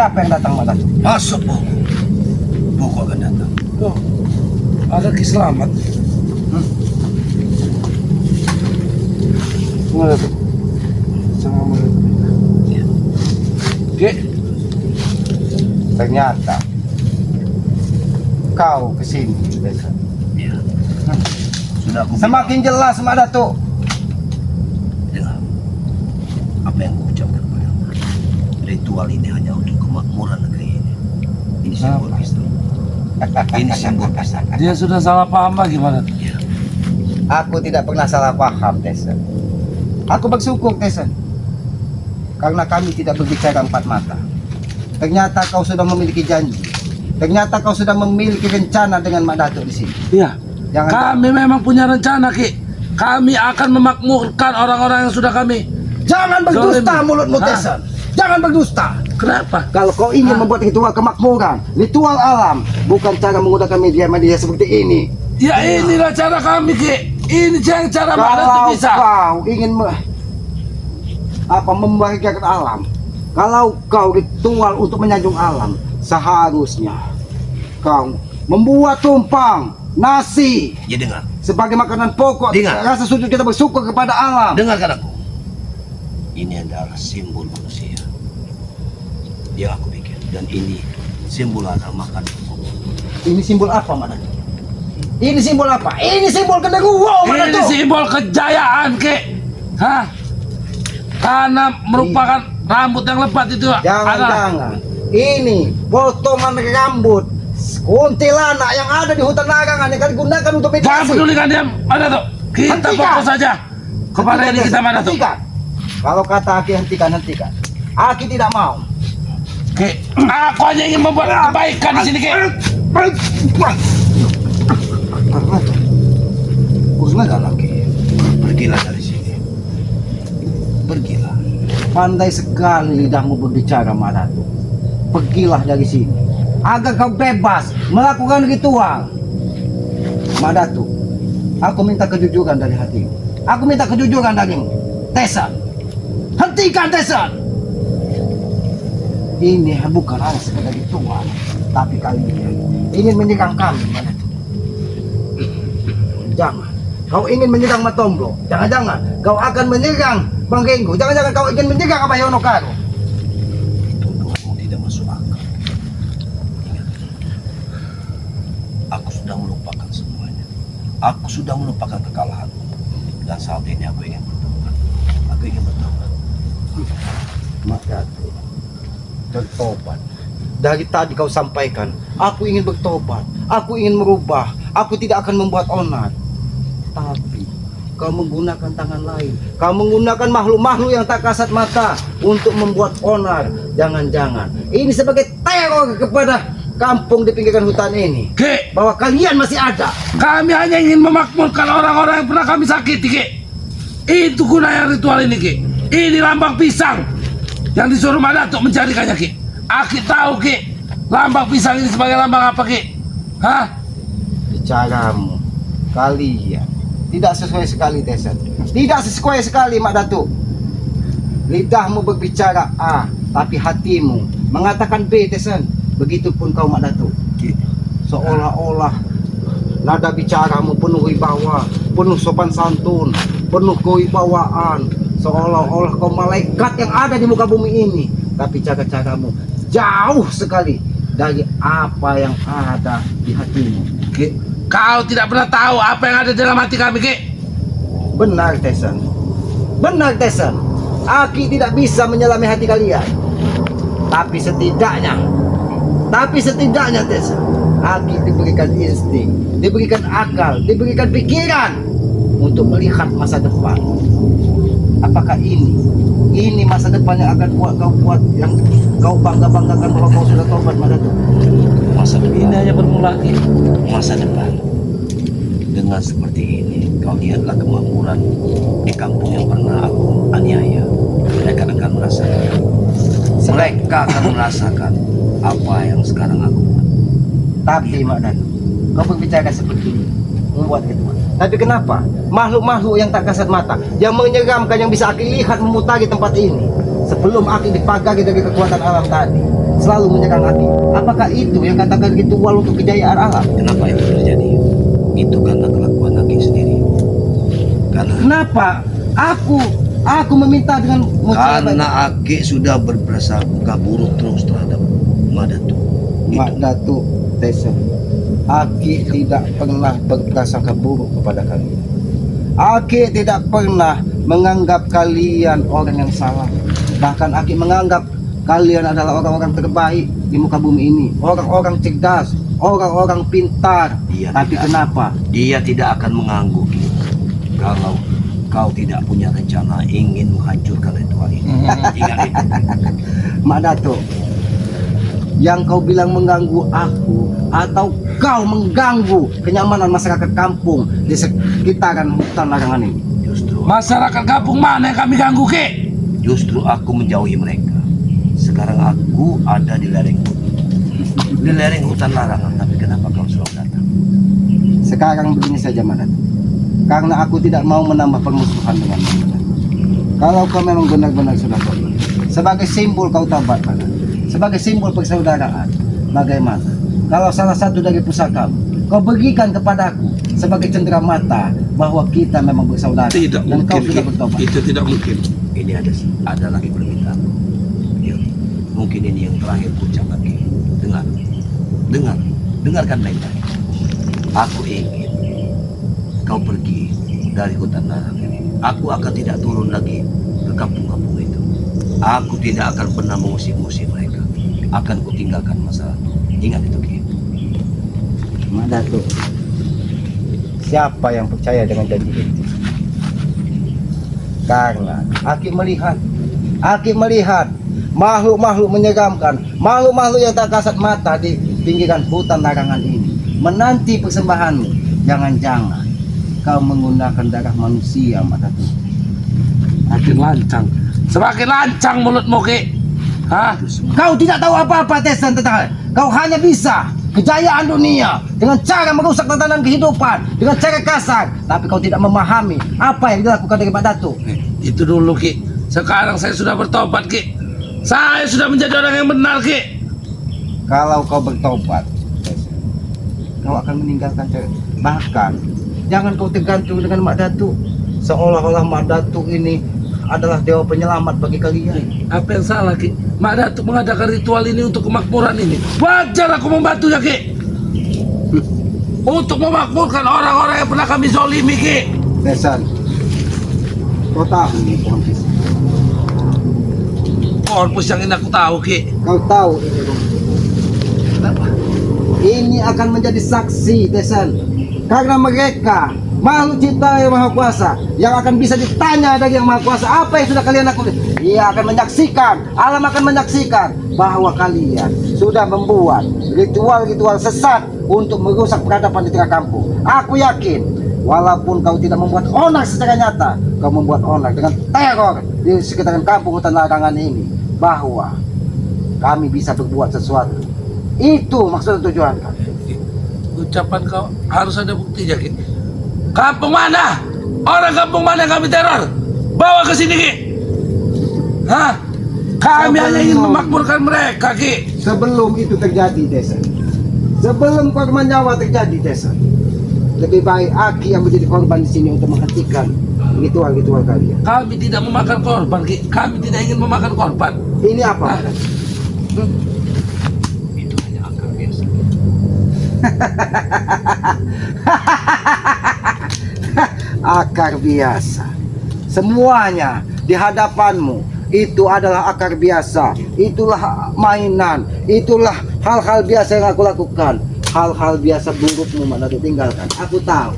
Siapa yang datang Mak Datuk? Masuk Bogo. Bogo akan datang. Oh, ada Ki Selamat. Mana Datuk? Sama Mak Datuk. Ya. Ki, Ternyata kau kesini besok. Ya. Sudah aku Semakin jelas Mak Datuk. dengar apa yang aku ucapkan padamu. Ritual ini hanya untuk kemakmuran negeri ini. Ini simbol pesta. Ini simbol pesta. dia sudah salah paham lagi gimana? Ya. Aku tidak pernah salah paham, Tesen. Aku bersyukur, Tesen. Karena kami tidak berbicara empat mata. Ternyata kau sudah memiliki janji. Ternyata kau sudah memiliki rencana dengan Mak Datuk di sini. Iya. Jangan Kami memang punya rencana, Ki. Kami akan memakmurkan orang-orang yang sudah kami. Jangan berdusta Zolim. mulutmu, Hah? Tesen. Jangan berdusta. Kenapa? Kalau kau ingin membuat ritual kemakmuran, ritual alam, bukan cara menggunakan media-media seperti ini. Ya inilah cara kami, Ki. Ini cara mana Kalau tuh bisa? kau ingin membahagiakan alam, kalau kau ritual untuk menyanjung alam, seharusnya kau membuat tumpang nasi Ya dengar. sebagai makanan pokok. Dengar. Rasa sujud kita bersyukur kepada alam. Dengarkan aku. Ini adalah simbol manusia yang aku bikin, dan ini simbol adalah makan. Ini simbol apa, Mak Datuk? Ini simbol apa? Ini simbol genderuwo, Mak Ini Datuk. simbol kejayaan, Ki. Hah? Karena merupakan rambut yang lebat itu. Jangan-jangan ini potongan rambut kuntilanak yang ada di hutan larangan yang kalian gunakan untuk Jangan meditasi. pedulikan dia, Mana tuh? Kita Hentikan. fokus saja kepada ini kita, Mana tuh? Hentikan. Kalau kata Aki hentikan, hentikan. Aki tidak mau. Ki, aku hanya ingin membuat kebaikan di sini, Ki. Usna lagi. Pergilah dari sini. Pergilah. Pandai sekali lidahmu berbicara, Mak Datuk. Pergilah dari sini agar kau bebas melakukan ritual. Mak Datuk, aku minta kejujuran dari hatimu. Aku minta kejujuran darimu. Tesan, hentikan Tesan. Ini bukan hanya sekedar ritual, tapi kalian ingin menyerang kami, Mak Datuk. Jangan. Kau ingin menyerang Matomblo. Jangan-jangan kau akan menyerang Bang Genggo. Jangan-jangan kau ingin menyerang Abah Yonokaro. Tuduhanmu tidak masuk akal. Ingat, aku sudah melupakan semuanya. Aku sudah melupakan kekalahanku. Dan saat ini aku ingin bertobat. Aku ingin bertobat. Mak Datuk, bertobat. Dari tadi kau sampaikan, aku ingin bertobat, aku ingin merubah, aku tidak akan membuat onar. Tapi kau menggunakan tangan lain, kau menggunakan makhluk-makhluk yang tak kasat mata untuk membuat onar. Jangan-jangan ini sebagai teror kepada kampung di pinggiran hutan ini, Ki, bahwa kalian masih ada. kami hanya ingin memakmurkan orang-orang yang pernah kami sakiti, Ki. Itu gunanya ritual ini, Ki. Ini lambang pisang yang disuruh Mak Datuk mencarikannya, Ki. Aki tahu, Ki. Lambang pisang ini sebagai lambang apa, Ki? Hah? Bicaramu, kalian tidak sesuai sekali, Tesan. Tidak sesuai sekali, Mak Datuk. Lidahmu berbicara A, tapi hatimu mengatakan B, Tesan. Begitupun kau, Mak Datuk. Seolah-olah nada bicaramu penuh wibawa, penuh sopan santun, penuh kewibawaan. Seolah-olah kau malaikat yang ada di muka bumi ini. Tapi cara-caramu jauh sekali dari apa yang ada di hatimu. Ki, kau tidak pernah tahu apa yang ada dalam hati kami, Ki. Benar, Tesan. Benar, Tesan. Aki tidak bisa menyelami hati kalian. Tapi setidaknya, Tesan, Aki diberikan insting, diberikan akal, diberikan pikiran untuk melihat masa depan. Apakah ini masa depan yang akan kau buat yang kau bangga-banggakan bahwa kau sudah tobat, Mak Datuk? Masa Ini depan. hanya bermula, Ki. Masa depan. Dengan seperti ini, kau lihatlah kemakmuran di kampung yang pernah aku aniaya. Mereka akan merasakan. Mereka akan merasakan apa yang sekarang aku buat. Tapi Mak Datuk, kau berbicara seperti ini, membuat ritual. Tapi kenapa makhluk-makhluk yang tak kasat mata, yang menyeramkan, yang bisa Aki lihat memutari tempat ini, sebelum Aki dipagari dari kekuatan alam tadi, selalu menyerang Aki. Apakah itu yang katakan ritual untuk kejayaan alam? Kenapa itu terjadi? Itu karena kelakuan Aki sendiri. Kenapa? Aku meminta dengan Karena Aki sudah berprasangka buruk terus terhadap Madatu. Mak Datuk Tesa, Aki tidak pernah berprasangka buruk kepada kalian. Aki tidak pernah menganggap kalian orang yang salah. Bahkan Aki menganggap kalian adalah orang-orang terbaik di muka bumi ini. Orang-orang cerdas, orang-orang pintar. Tapi kenapa? Dia tidak akan mengganggu kalau kau tidak punya rencana ingin menghancurkan ritual ini. Ingat itu. Mak Datuk, yang kau bilang mengganggu aku atau kau mengganggu kenyamanan masyarakat kampung di sekitaran hutan larangan ini? Justru Masyarakat kampung mana yang kami ganggu, Ki? Justru aku menjauhi mereka. Sekarang aku ada di lereng hutan larangan. Tapi kenapa kau selalu datang? Sekarang begini saja, Mak Datuk. Karena aku tidak mau menambah permusuhan dengan Mak Datuk. Kalau kau memang benar-benar sudah tobat, sebagai simbol kau tobat, Mak Datuk, sebagai simbol persaudaraan, bagaimana kalau salah satu dari pusaka kau bagikan kepadaku sebagai cendera mata bahwa kita memang bersaudara Tidak dan kau mungkin, sudah Ki. bertobat? Itu tidak mungkin. Ini ada lagi permintaan. Ya, mungkin ini yang terakhir ku ucapkan. Dengarkan baik-baik. Aku ingin kau pergi dari hutan larangan ini. Aku akan tidak turun lagi ke kampung-kampung itu. Aku tidak akan pernah mengusik-usik mereka. Akan kutinggalkan masalah. Ingat itu, Ki. Mak Datuk, siapa yang percaya dengan janji itu? Karena Aki melihat makhluk-makhluk menyeramkan, makhluk-makhluk yang tak kasat mata di pinggiran hutan larangan ini menanti persembahanmu. Jangan-jangan kau menggunakan darah manusia, Mak Datuk. Makin lancang. Semakin lancang mulutmu, Ki. Hah? Kau tidak tahu apa-apa, Tesan, tentang kau hanya bisa kejayaan dunia dengan cara merusak tatanan kehidupan dengan cara kasar, tapi kau tidak memahami apa yang dilakukan dari Mak Datuk. Itu dulu, Ki. Sekarang saya sudah bertobat, Ki. Saya sudah menjadi orang yang benar, Ki. Kalau kau bertobat, Tesan, kau akan meninggalkan cara. Bahkan jangan kau tergantung dengan Mak Datuk, seolah-olah Mak Datuk ini adalah dewa penyelamat bagi kalian. Apa yang salah, Ki? Mak Datuk mengadakan ritual ini untuk kemakmuran ini. Wajar aku membantunya, Ki. Untuk memakmurkan orang-orang yang pernah kami zolimi, Ki. Tesan, kau tahu ini pohon pisang. Pohon pisang ini aku tahu, Ki. Kau tahu ini rumah. Kenapa? Ini akan menjadi saksi, Tesan, karena mereka makhluk cipta yang maha kuasa yang akan bisa ditanya dari yang maha kuasa apa yang sudah kalian lakukan. Ia akan menyaksikan, alam akan menyaksikan bahwa kalian sudah membuat ritual-ritual sesat untuk merusak peradaban di tengah kampung. Aku yakin walaupun kau tidak membuat onar secara nyata, kau membuat onar dengan teror di sekitaran kampung hutan larangan ini, bahwa kami bisa berbuat sesuatu. Itu maksud tujuan kami. Ucapan kau harus ada buktinya, Ki. Kampung mana? Orang kampung mana yang kami teror? Bawa ke sini, Ki. Hah? Kami hanya ingin memakmurkan mereka, Ki. Sebelum itu terjadi, Desa, sebelum korban nyawa terjadi, Desa, lebih baik Aki yang menjadi korban di sini untuk menghentikan ritual-ritual kalian. Kami tidak memakan korban, Ki. Kami tidak ingin memakan korban. Ini apa? Itu hanya akal biasa. Akar biasa. Semuanya di hadapanmu itu adalah akar biasa. Itulah mainan. Itulah hal-hal biasa yang aku lakukan. Hal-hal biasa burukmu mana tinggalkan. Aku tahu.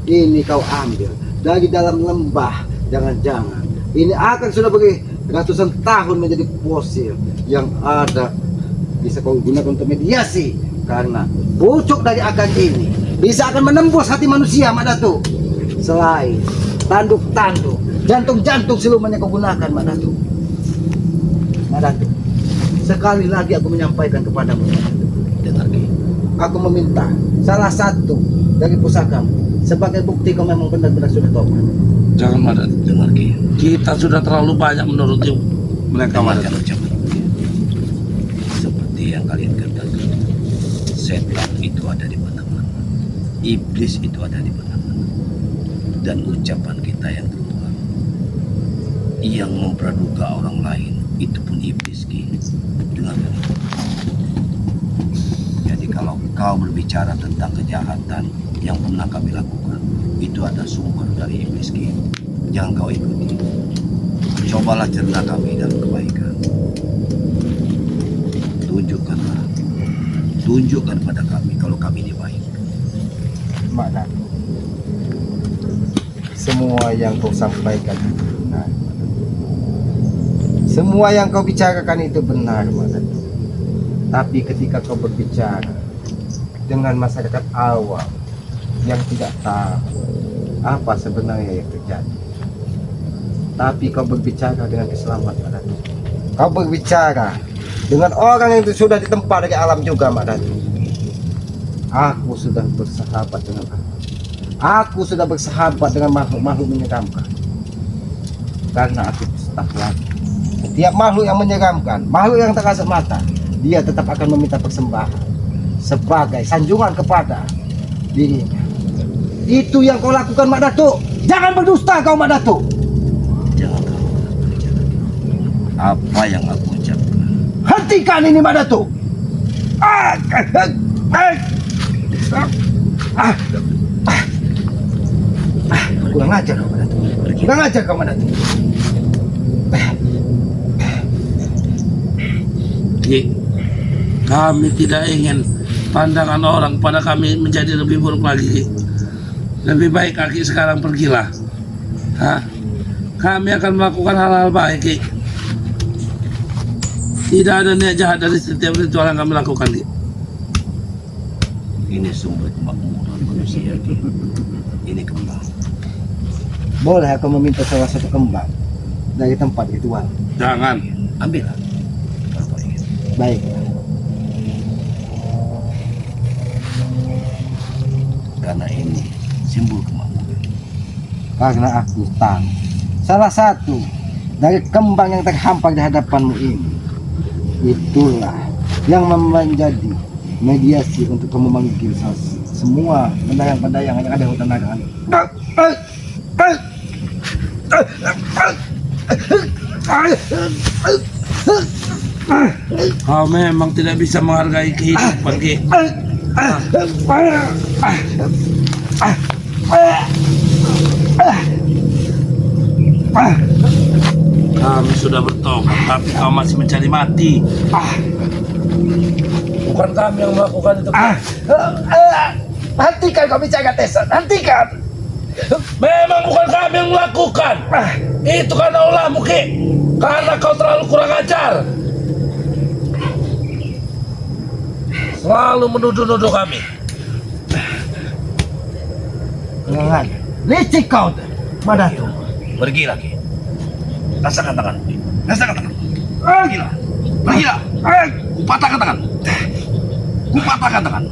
Ini kau ambil dari dalam lembah. Jangan-jangan ini akan sudah beri ratusan tahun menjadi fosil yang ada bisa kau gunakan untuk mediasi, karena pucuk dari akar ini bisa akan menembus hati manusia, Mak Datuk. Selain tanduk-tanduk, jantung-jantung siluman yang kau gunakan, Mak Datuk. Mak Datuk, sekali lagi aku menyampaikan kepadamu, Mak Datuk. Dengar, Ki. Aku meminta salah satu dari pusakamu sebagai bukti kau memang benar-benar sudah tobat. Jangan, Madat. Dengar, Ki. Kita sudah terlalu banyak menuruti mereka, Dengarkan Madat. ucapan. seperti yang kalian katakan, setan itu ada di mana-mana, iblis itu ada di mana-mana, dan ucapan kita yang keluar, yang mempraduga orang lain, itu pun iblis. Dengarkan itu. Jadi kalau kau berbicara tentang kejahatan yang pernah kami lakukan, itu ada sumber dari iblis. Jangan kau ikuti. Cobalah cerna kami dalam kebaikan. Tunjukkan pada kami kalau kami ini baik. Mak Datuk, semua yang kau sampaikan itu benar. Semua yang kau bicarakan itu benar, Mak Datuk. Tapi ketika kau berbicara dengan masyarakat awam yang tidak tahu apa sebenarnya yang terjadi, tapi kau berbicara dengan keselamatan, Datuk. Kau berbicara dengan orang yang sudah ditempa dari alam juga, Mak Datuk. Aku sudah bersahabat dengan alam. Aku sudah bersahabat dengan makhluk-makhluk menyeramkan. Karena aku takut. Setiap makhluk yang menyeramkan, makhluk yang tak kasat mata, dia tetap akan meminta persembahan sebagai sanjungan kepada dirinya. Itu yang kau lakukan, Mak Datuk. Jangan berdusta kau, Mak Datuk. Jangan kau berbicara. Apa yang aku ucapkan? Hentikan ini, Mak Datuk. Kurang ajar kau, Mak Datuk. Kurang ajar kau, Mak Datuk. Ki, kami tidak ingin pandangan orang pada kami menjadi lebih buruk lagi, Ki. Lebih baik Ki sekarang pergilah. Hah? Kami akan melakukan hal-hal baik, Ki. Tidak ada niat jahat dari setiap ritual yang kami lakukan, Ki. Ini sumber kemakmuran manusia, Ki. Ini kembang. Boleh aku meminta salah satu kembang dari tempat ritual? Jangan. Ambillah. Kalau kau ingin. Baik. Karena ini simbol kemakmuran. Karena aku tahu salah satu dari kembang yang terhampar di hadapanmu ini, itulah yang menjadi mediasi untuk kamu memanggil semua pendayang-pendayang yang ada di hutan naga ini. Kau memang tidak bisa menghargai kehidupan, Ki. Kami sudah bertobat, tapi kau masih mencari mati. Bukan kami yang melakukan itu. Hentikan kau bicara, Tesan. Hentikan. Memang bukan kami yang melakukan. Itu karena ulahmu, Ki. Karena kau terlalu kurang ajar. Selalu menuduh-nuduh kami. Jangan. Licik kau, Mak Datuk. Pergilah, Ki. Rasakan tanganmu, Ki. Rasakan tanganmu. Pergilah. Pergilah. Kupatahkan tangan. Kupatahkan tangan.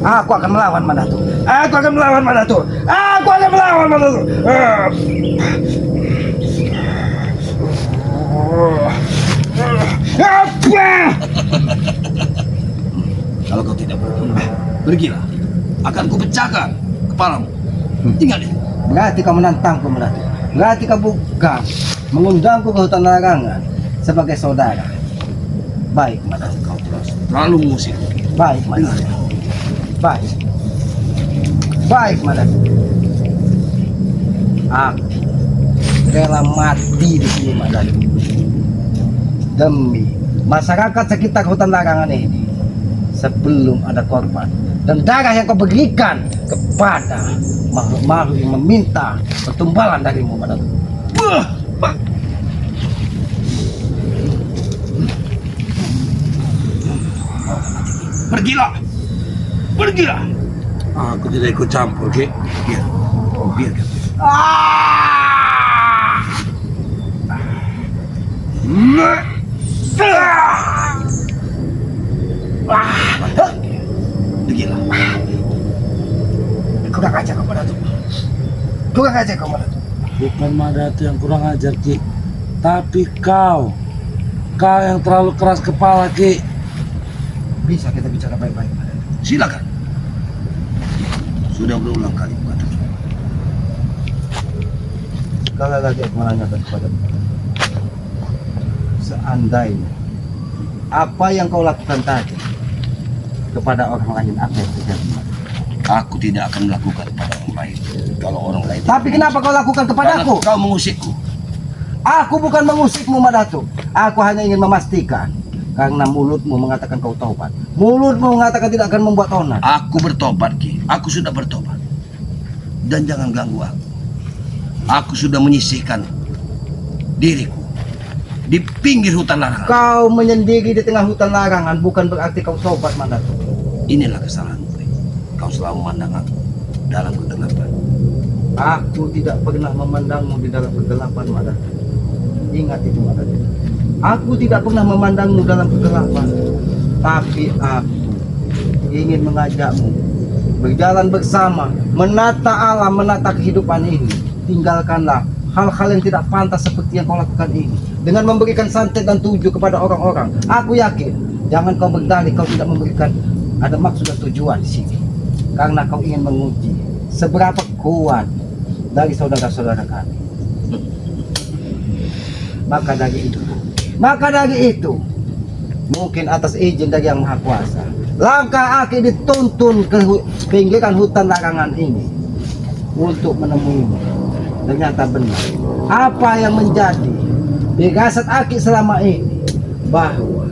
Aku akan melawan, Mak Datuk. Aku akan melawan, Mak Datuk. Aku akan melawan, Mak Datuk. Apa? Kalau kau tidak pergi, pergilah. Akan kupecahkan kepalamu. Tinggal di sini. Berarti kau menantangku, Mak Datuk. Berarti kau bukan mengundangku ke hutan larangan sebagai saudara. Baik, Mak Datuk. Kau terlalu mengusik. Baik, Mak Datuk. Baik. Baik, Mak Datuk. Aku rela mati di sini, Mak Datuk. Demi masyarakat sekitar hutan larangan ini sebelum ada korban dan darah yang kau berikan kepada makhluk-makhluk yang meminta pertumbalan darimu, Mak Datuk. Pergilah. Pergilah. Aku tidak ikut campur, Ki. Biar. Biarkan. Pergilah. Kurang ajar kau, Mak Datuk. Kurang ajar kau, Mak Datuk. Bukan Mak Datuk yang kurang ajar, Ki. Tapi kau yang terlalu keras kepala, Ki. Bisa kita bicara baik-baik, Mak Datuk. Silakan. Sudah berulang kali kukatakan. Sekali lagi aku menanyakan kepada seandainya apa yang kau lakukan tadi kepada orang lain, apa yang terjadi? Aku tidak akan melakukan pada orang lain. Kalau orang lain. Tapi kenapa kau lakukan kepadaku? Karena kau mengusikku. Aku bukan mengusikmu, Mak Datuk. Aku hanya ingin memastikan. Karena mulutmu mengatakan kau taubat, mulutmu mengatakan tidak akan membuat onar. Aku bertobat, Ki. Aku sudah bertobat. Dan jangan ganggu aku. Aku sudah menyisihkan diriku di pinggir hutan larangan. Kau menyendiri di tengah hutan larangan bukan berarti kau taubat, Mak Datuk. Inilah kesalahanmu. Kau selalu memandang aku dalam kegelapan. Aku tidak pernah memandangmu di dalam kegelapan, Mak Datuk. Ingat itu, Mak Datuk. Aku tidak pernah memandangmu dalam kegelapan, tapi aku ingin mengajakmu berjalan bersama, menata alam, menata kehidupan ini. Tinggalkanlah hal-hal yang tidak pantas seperti yang kau lakukan ini, dengan memberikan santet dan tujuh kepada orang-orang. Aku yakin, jangan kau berdalih kau tidak memberikan ada maksud dan tujuan di sini, karena kau ingin menguji seberapa kuat dari saudara-saudara kami. Maka dari itu, mungkin atas izin dari Yang Maha Kuasa, langkah Aki dituntun ke pinggiran hutan larangan ini untuk menemuimu. Ternyata benar apa yang menjadi firasat Aki selama ini, bahwa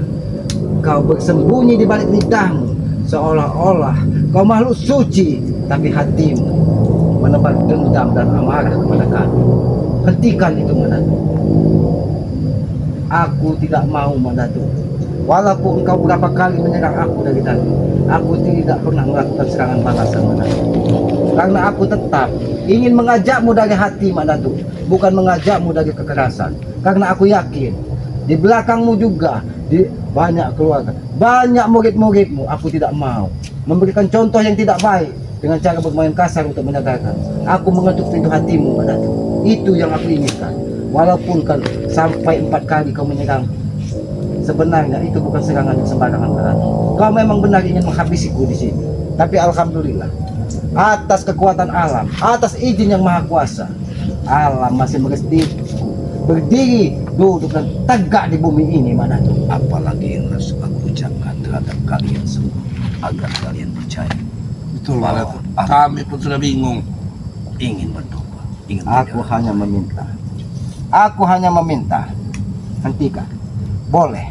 kau bersembunyi di balik lidahmu, seolah-olah kau makhluk suci, tapi hatimu menebar dendam dan amarah kepada kami. Hentikan itu, Mak Datuk. Aku tidak mau, Mak Datuk. Walaupun engkau berapa kali menyerang aku dari tadi, aku tidak pernah melakukan serangan balasan, Mak Datuk. Karena aku tetap ingin mengajakmu dari hati, Mak Datuk, bukan mengajakmu dari kekerasan. Karena aku yakin di belakangmu juga di banyak keluarga, banyak murid-muridmu. Aku tidak mau memberikan contoh yang tidak baik dengan cara bermain kasar untuk menyadarkan. Aku mengetuk pintu hatimu, Mak Datuk. Itu yang aku inginkan. Walaupun kan sampai 4 kali kau menyerang, sebenarnya itu bukan serangan yang sembarangan, Mak Datuk. Kau memang benar ingin menghabisiku di sini. Tapi alhamdulillah, atas kekuatan alam, atas izin Yang Maha Kuasa, alam masih berdiri, duduk dan tegak di bumi ini, Mak Datuk. Apalagi yang harus aku ucapkan terhadap kalian semua, agar kalian percaya. Betul, Mak Datuk. Aku Kami pun sudah bingung. ingin bertobat, ingin Aku tidak. hanya meminta. Aku hanya meminta. Hentikan. Boleh.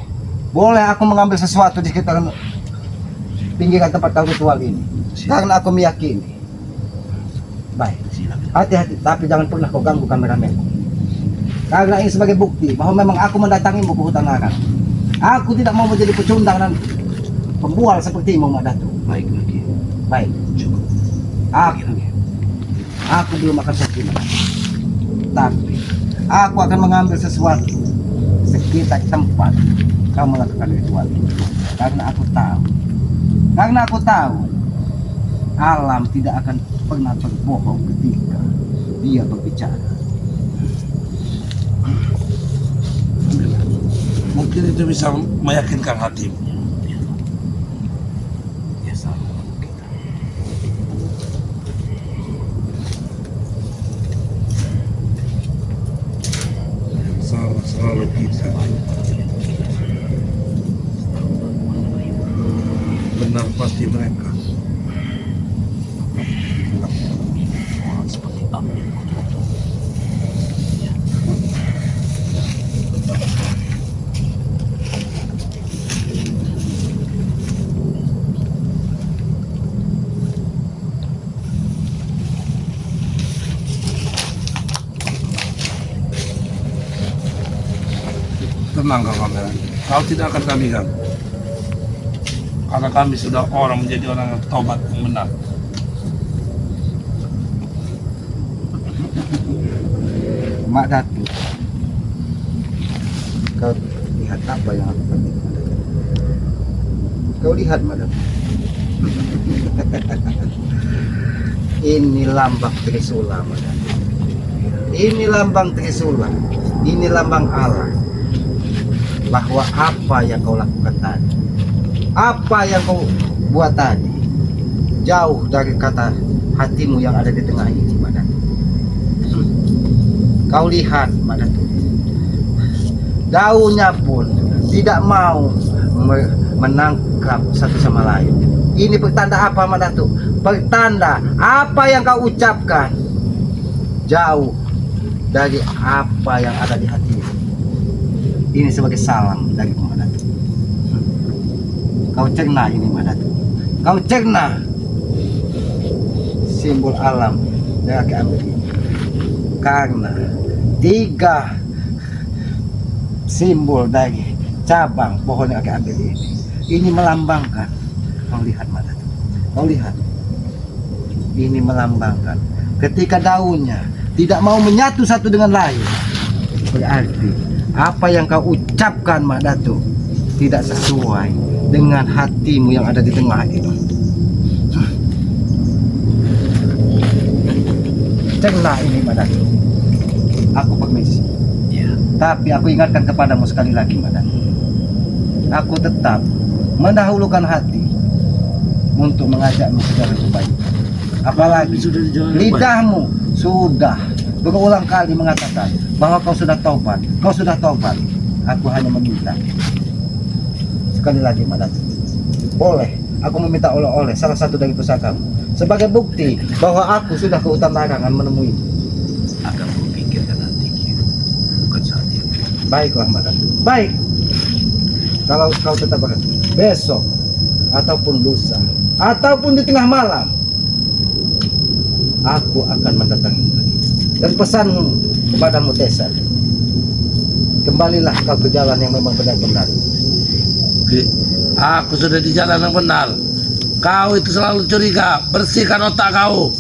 Boleh aku mengambil sesuatu di sekitar pinggiran tempat kau ritual ini. Karena aku meyakini. Baik. Silakan. Hati-hati. Tapi jangan pernah kau ganggu kameramenku. Karena ini sebagai bukti bahwa memang aku mendatangimu ke hutan larangan. Aku tidak mau menjadi pecundang dan pembual sepertimu, Mak Datuk. Baik lagi. Baik. Cukup. Aku belum akan pergi, Mak Datuk. Tapi aku akan mengambil sesuatu sekitar tempat kau melakukan ritual ini. Karena aku tahu alam tidak akan pernah berbohong ketika dia berbicara. Mungkin itu bisa meyakinkan hatimu. Ya selalu kita. Selalu kita. Benar pasti mereka. Orang seperti api. Tenang kau kamera. Kau tidak akan kami ganggu. Karena kami sudah menjadi orang yang taubat yang benar. Mak Datuk, kau lihat apa yang aku katakan? Kau lihat, Mak Datuk. Ini lambang Trisula, Mak Datuk. Ini lambang Trisula. Ini lambang Allah. Bahwa apa yang kau lakukan tadi Apa yang kau buat tadi jauh dari kata hatimu yang ada di tengah ini, Mak Datuk. Kau lihat, Mak Datuk, daunnya pun tidak mau menangkap satu sama lain. Ini pertanda apa, Mak Datuk? Pertanda apa yang kau ucapkan jauh dari apa yang ada di hatimu. Ini sebagai salam dari Mak Datuk. Kau cerna ini, Mak Datuk. Kau cerna simbol alam yang akan ambil ini. Karena 3 simbol dari cabang pohon yang akan ambil ini melambangkan, kau lihat, Mak Datuk, kau lihat, ini melambangkan ketika daunnya tidak mau menyatu satu dengan lain, berarti apa yang kau ucapkan, Mak Datuk, tidak sesuai dengan hatimu yang ada di tengah itu. Cerna ini, Mak Datuk. Aku permisi. Ya. Tapi aku ingatkan kepadamu sekali lagi, Mak Datuk. Aku tetap mendahulukan hati untuk mengajakmu ke jalan kebaikan. Apalagi lidahmu sudah berulang kali mengatakan bahwa kau sudah taubat, kau sudah taubat. Aku hanya meminta sekali lagi, Mak Datuk, boleh aku meminta oleh-oleh salah satu dari pusakamu sebagai bukti bahwa aku sudah ke hutan larangan menemui. Akan kupikirkan nanti, Ki. Bukan saat ini. Baiklah, Mak Datuk. Baik. Kalau kau tetap akan besok ataupun lusa ataupun di tengah malam, aku akan mendatangi lagi. Dan pesanmu kepadamu, Tesa, kembalilah kau ke jalan yang memang benar-benar. Ki, aku sudah di jalan yang benar. Kau itu selalu curiga. Bersihkan otak kau.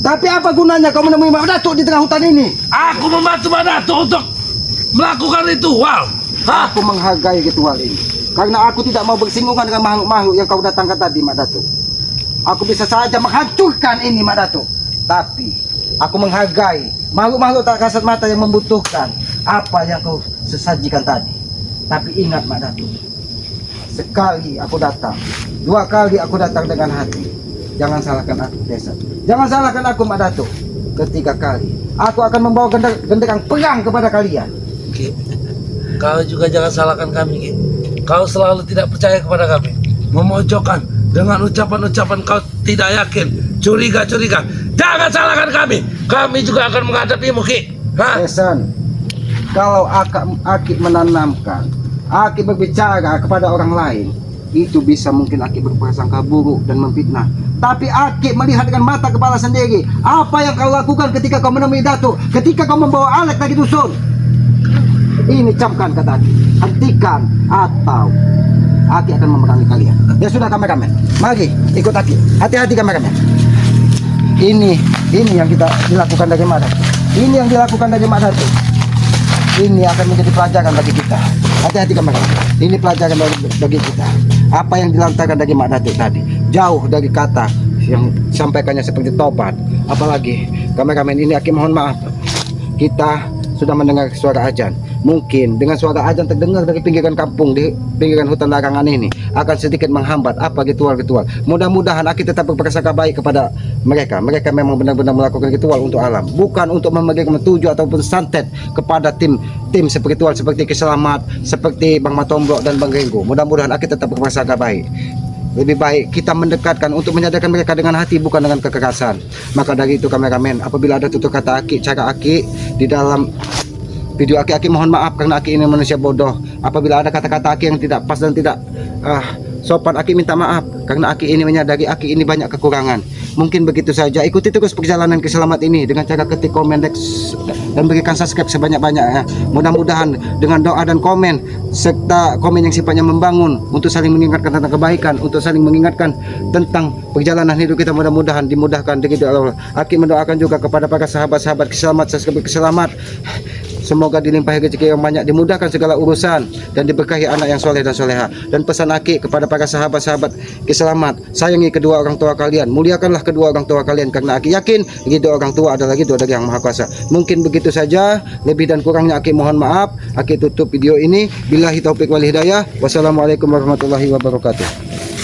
Tapi apa gunanya kau menemui Mak Datuk di tengah hutan ini? Aku membantu Mak Datuk untuk melakukan ritual. Hah? Aku menghargai ritual ini karena aku tidak mau bersinggungan dengan makhluk-makhluk yang kau datangkan tadi, Mak Datuk. Aku bisa saja menghancurkan ini, Mak Datuk. Tapi aku menghargai makhluk-makhluk tak kasat mata yang membutuhkan apa yang kau sesajikan tadi. Tapi ingat, Mak Datuk, sekali aku datang, 2 kali aku datang dengan hati. Jangan salahkan aku, Desa. Jangan salahkan aku, Mak Datuk. Ketiga kali aku akan membawa genderang perang kepada kalian. Ki, kau juga jangan salahkan kami, Ki. Kau selalu tidak percaya kepada kami, memojokkan dengan ucapan-ucapan kau tidak yakin, curiga-curiga. Jangan salahkan kami. Kami juga akan menghadapimu, Ki. Hah? Desan, kalau Aki menanamkan, Aki berbicara kepada orang lain, itu bisa mungkin Aki berprasangka buruk dan memfitnah. Tapi Aki melihat dengan mata kepala sendiri apa yang kau lakukan ketika kau menemui Datuk, ketika kau membawa Alek dari dusun. Ini camkan, kata Aki, hentikan atau Aki akan memerangi kalian. Ya sudah, kameramen, mari ikut Aki. Hati-hati, kameramen. Ini yang kita dilakukan dari Mak Datuk. Ini yang dilakukan dari Mak Datuk. Ini akan menjadi pelajaran bagi kita. Hati-hati, kameramen. Ini pelajaran bagi kita. Apa yang dilontarkan dari Mak Datuk tadi jauh dari kata yang sampaikannya seperti tobat. Apalagi, kameramen, ini Aki mohon maaf. Kita sudah mendengar suara azan. Mungkin dengan suara azan terdengar dari pinggiran kampung, di pinggiran hutan larangan ini akan sedikit menghambat apa ritual-ritual. Mudah-mudahan Aki tetap berprasangka baik kepada mereka. Mereka memang benar-benar melakukan ritual untuk alam, bukan untuk memberikan tuju ataupun santet kepada tim spiritual seperti Keselamat, seperti Bang Matomblok dan Bang Renggo. Mudah-mudahan Aki tetap berprasangka baik. Lebih baik kita mendekatkan untuk menyadarkan mereka dengan hati, bukan dengan kekerasan. Maka dari itu, kameramen, apabila ada tutur kata Aki, cara Aki di dalam video Aki mohon maaf karena Aki ini manusia bodoh. Apabila ada kata-kata Aki yang tidak pas dan tidak sopan, Aki minta maaf karena Aki ini menyadari Aki ini banyak kekurangan. Mungkin begitu saja. Ikuti terus perjalanan Keselamat ini dengan cara ketik komen dan berikan subscribe sebanyak-banyaknya. Mudah-mudahan dengan doa dan komen serta komen yang sifatnya membangun untuk saling mengingatkan tentang kebaikan, untuk saling mengingatkan tentang perjalanan hidup kita, mudah-mudahan dimudahkan dari Allah. Aki mendoakan juga kepada para sahabat-sahabat Keselamat, subscriber Keselamat. Semoga dilimpahi rezeki yang banyak, dimudahkan segala urusan, dan diberkahi anak yang soleh dan soleha. Dan pesan Aki kepada para sahabat-sahabat Keselamat, sayangi kedua orang tua kalian, muliakanlah kedua orang tua kalian, karena Aki yakin ridho orang tua adalah ridho dari Yang Maha Kuasa. Mungkin begitu saja, lebih dan kurangnya Aki mohon maaf. Aki tutup video ini. Billahi taufik wal hidayah. Wassalamualaikum warahmatullahi wabarakatuh.